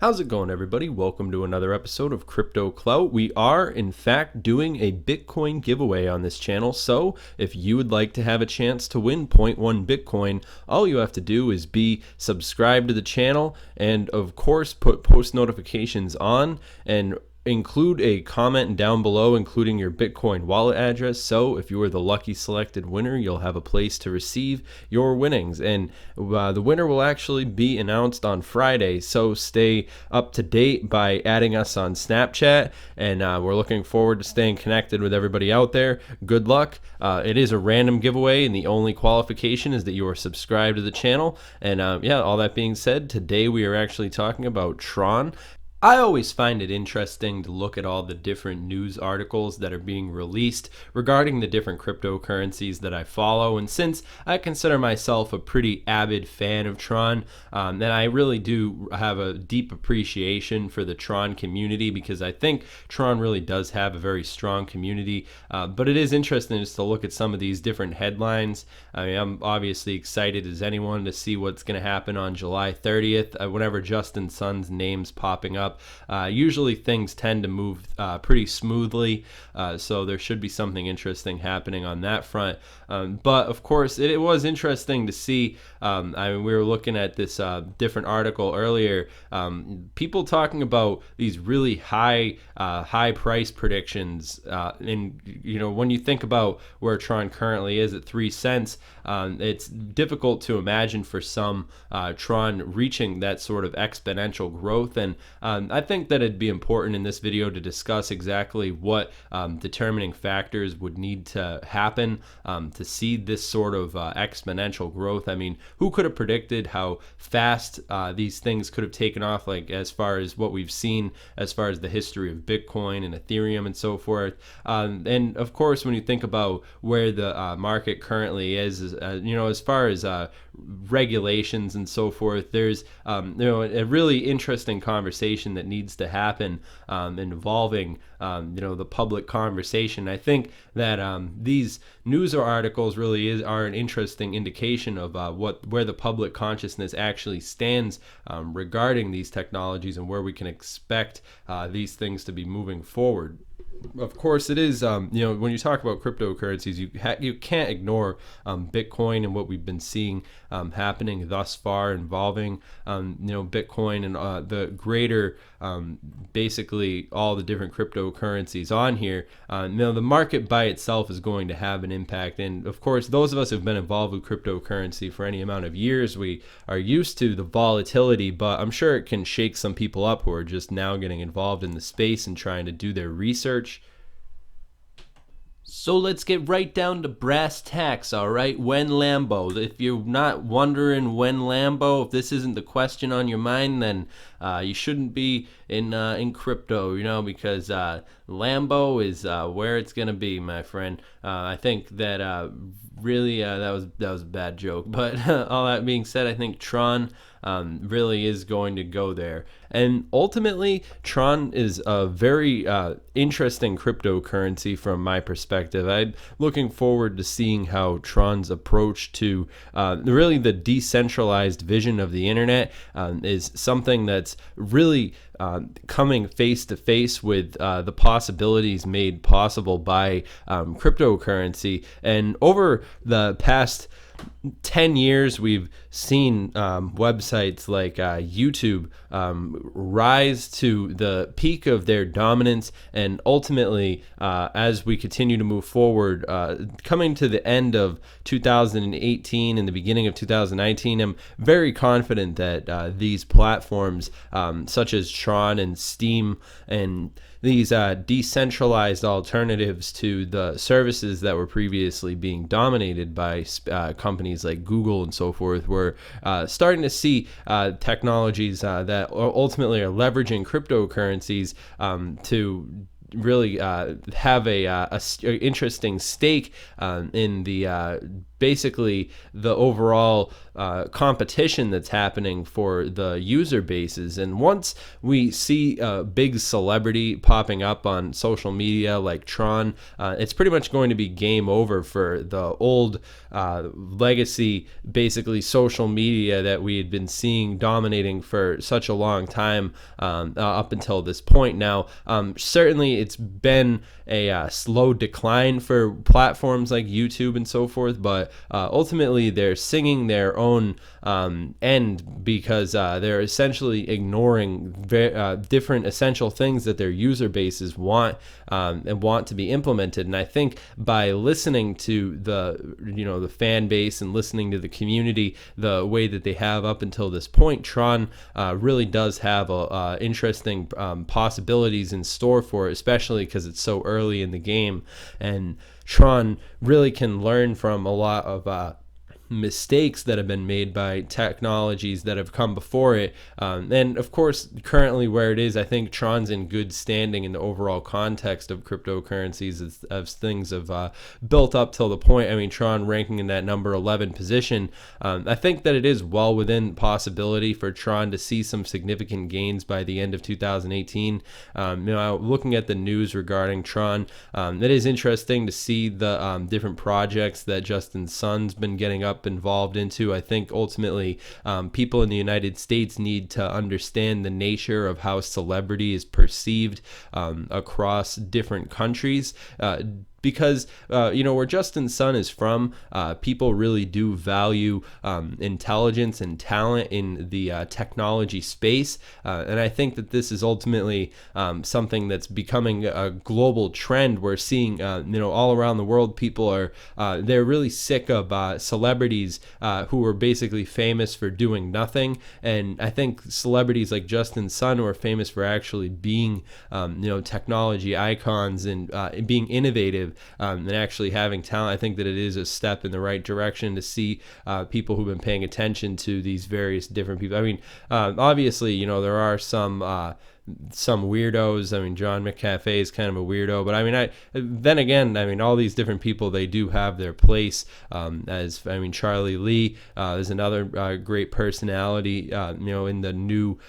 How's it going, everybody? Welcome to another episode of Crypto Clout. We are, in fact, doing a Bitcoin giveaway on this channel. So if you would like to have a chance to win 0.1 Bitcoin, all you have to do is be subscribed to the channel and, of course, put post notifications on and include a comment down below including your Bitcoin wallet address. So if you are the lucky selected winner, you'll have a place to receive your winnings, and the winner will actually be announced on Friday. So stay up to date by adding us on Snapchat, and we're looking forward to staying connected with everybody out there. Good luck. It is a random giveaway, and the only qualification is that you are subscribed to the channel. And yeah, all that being said, today we are actually talking about Tron. I always find it interesting to look at all the different news articles that are being released regarding the different cryptocurrencies that I follow, and since I consider myself a pretty avid fan of Tron, then I really do have a deep appreciation for the Tron community, because I think Tron really does have a very strong community, but it is interesting just to look at some of these different headlines. I mean, I'm obviously excited as anyone to see what's going to happen on July 30th, whenever Justin Sun's name's popping up. Usually things tend to move pretty smoothly, so there should be something interesting happening on that front. But of course, it was interesting to see. I mean, we were looking at this different article earlier. People talking about these really high price predictions, and when you think about where Tron currently is at 3 cents, it's difficult to imagine for some Tron reaching that sort of exponential growth. And I think that it'd be important in this video to discuss exactly what determining factors would need to happen to see this sort of exponential growth. I mean, who could have predicted how fast these things could have taken off, like as far as what we've seen as far as the history of Bitcoin and Ethereum and so forth. And of course, when you think about where the market currently is, as far as regulations and so forth, there's a really interesting conversation that needs to happen involving the public conversation. I think that these news articles really are an interesting indication of where the public consciousness actually stands regarding these technologies and where we can expect these things to be moving forward. Of course, it is, when you talk about cryptocurrencies, you can't ignore Bitcoin and what we've been seeing happening thus far involving, Bitcoin and the greater, basically all the different cryptocurrencies on here. The market by itself is going to have an impact. And of course, those of us who've been involved with cryptocurrency for any amount of years, we are used to the volatility, but I'm sure it can shake some people up who are just now getting involved in the space and trying to do their research. So let's get right down to brass tacks, all right? When Lambo? If you're not wondering when Lambo, if this isn't the question on your mind, then you shouldn't be in crypto, because Lambo is where it's gonna be, my friend. I think that really that was a bad joke, but all that being said, I think Tron really is going to go there. And ultimately, Tron is a very interesting cryptocurrency from my perspective. I'm looking forward to seeing how Tron's approach to really the decentralized vision of the internet is something that's really coming face to face with the possibilities made possible by cryptocurrency. And over the past 10 years, we've seen websites like YouTube rise to the peak of their dominance, and ultimately, as we continue to move forward, coming to the end of 2018 and the beginning of 2019, I'm very confident that these platforms, such as Tron and Steam and these decentralized alternatives to the services that were previously being dominated by companies like Google and so forth, we're starting to see technologies that ultimately are leveraging cryptocurrencies to really have a interesting stake in the basically the overall competition that's happening for the user bases. And once we see a big celebrity popping up on social media like Tron, it's pretty much going to be game over for the old legacy, basically social media that we had been seeing dominating for such a long time up until this point. Now, certainly it's been a slow decline for platforms like YouTube and so forth, but ultimately they're singing their own end, because they're essentially ignoring different essential things that their user bases want and want to be implemented. And I think by listening to the fan base and listening to the community the way that they have up until this point, Tron really does have interesting possibilities in store for it, especially because it's so early in the game, and Tron really can learn from a lot of mistakes that have been made by technologies that have come before it. And of course, currently where it is, I think Tron's in good standing in the overall context of cryptocurrencies as things have built up till the point. I mean, Tron ranking in that number 11 position, I think that it is well within possibility for Tron to see some significant gains by the end of 2018. Looking at the news regarding Tron, it is interesting to see the different projects that Justin Sun's been getting up involved into. I think ultimately people in the United States need to understand the nature of how celebrity is perceived across different countries. Because where Justin Sun is from, people really do value intelligence and talent in the technology space, and I think that this is ultimately something that's becoming a global trend. We're seeing all around the world, people are they're really sick of celebrities who are basically famous for doing nothing, and I think celebrities like Justin Sun, who are famous for actually being technology icons and being innovative and actually having talent, I think that it is a step in the right direction to see people who've been paying attention to these various different people. I mean, obviously, there are some weirdos. I mean, John McAfee is kind of a weirdo, but then again, all these different people, they do have their place. Charlie Lee is another great personality, in the new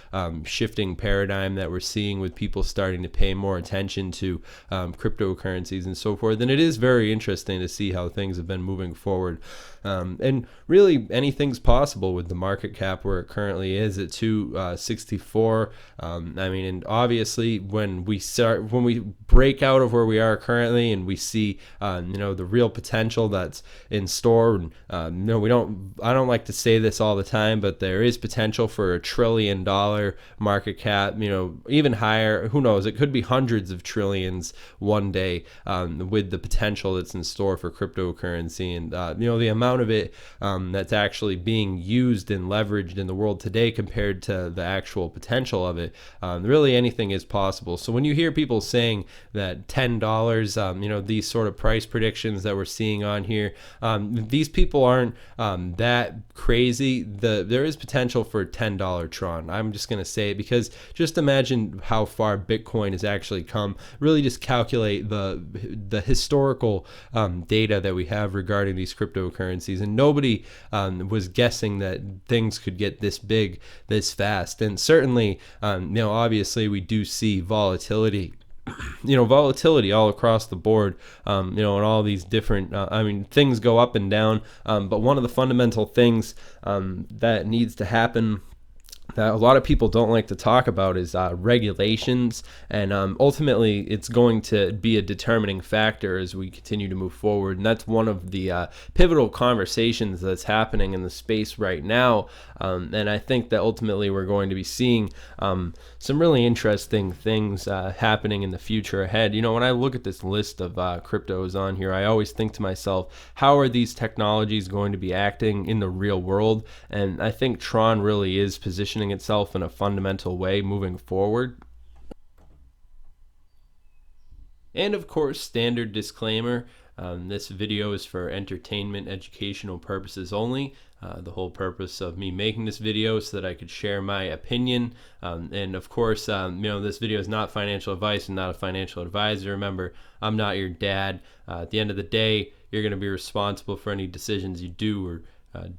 shifting paradigm that we're seeing with people starting to pay more attention to cryptocurrencies and so forth. And it is very interesting to see how things have been moving forward. And really, anything's possible with the market cap where it currently is at 264. And obviously, when we break out of where we are currently, and we see, the real potential that's in store. And I don't like to say this all the time, but there is potential for $1 trillion market cap. Even higher. Who knows? It could be hundreds of trillions one day, with the potential that's in store for cryptocurrency, and the amount of it that's actually being used and leveraged in the world today compared to the actual potential of it. Really, anything is possible. So when you hear people saying that $10, these sort of price predictions that we're seeing on here, these people aren't that crazy. There is potential for $10 Tron. I'm just going to say it, because just imagine how far Bitcoin has actually come. Really just calculate the historical data that we have regarding these cryptocurrencies, and nobody was guessing that things could get this big this fast. And certainly, obviously we do see volatility all across the board, and all these different, things go up and down, but one of the fundamental things that needs to happen that a lot of people don't like to talk about is regulations, and ultimately it's going to be a determining factor as we continue to move forward, and that's one of the pivotal conversations that's happening in the space right now, and I think that ultimately we're going to be seeing some really interesting things happening in the future ahead. When I look at this list of cryptos on here, I always think to myself, how are these technologies going to be acting in the real world? And I think Tron really is positioning itself in a fundamental way moving forward. And of course, standard disclaimer, this video is for entertainment, educational purposes only. The whole purpose of me making this video is so that I could share my opinion. And of course, this video is not financial advice and not a financial advisor. Remember, I'm not your dad. At the end of the day, you're going to be responsible for any decisions you do or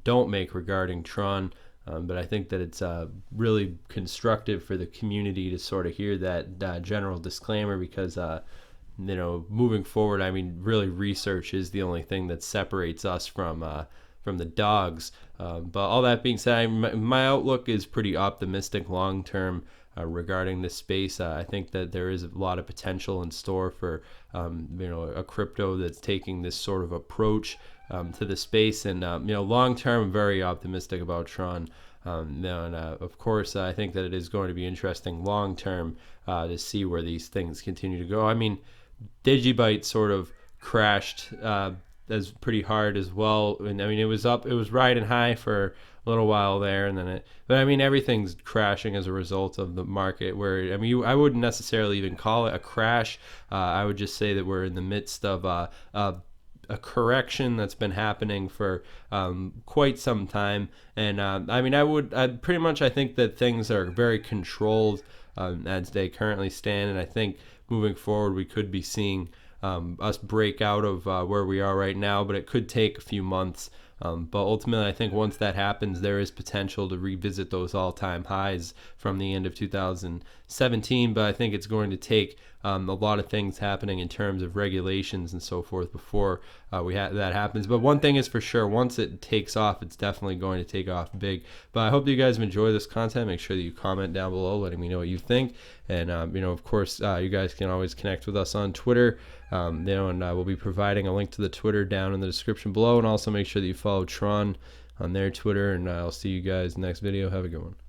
don't make regarding Tron. But I think that it's really constructive for the community to sort of hear that general disclaimer, because moving forward, I mean, really research is the only thing that separates us from the dogs. But all that being said, my outlook is pretty optimistic long term regarding this space. I think that there is a lot of potential in store for a crypto that's taking this sort of approach to the space, and long term, I'm very optimistic about Tron. Of course, I think that it is going to be interesting long term to see where these things continue to go. I mean, Digibyte sort of crashed as pretty hard as well, and I mean, it was riding high for a little while there, and then but I mean, everything's crashing as a result of the market. Where I mean, I wouldn't necessarily even call it a crash. I would just say that we're in the midst of a correction that's been happening for quite some time, and I mean, I think that things are very controlled as they currently stand, and I think moving forward we could be seeing us break out of where we are right now, but it could take a few months. But ultimately, I think once that happens, there is potential to revisit those all-time highs from the end of 2017. But I think it's going to take a lot of things happening in terms of regulations and so forth before that happens. But one thing is for sure, once it takes off, it's definitely going to take off big. But I hope that you guys enjoy this content. Make sure that you comment down below, letting me know what you think. And of course, you guys can always connect with us on Twitter. And we'll be providing a link to the Twitter down in the description below. And also make sure that you follow Tron on their Twitter. And I'll see you guys next video. Have a good one.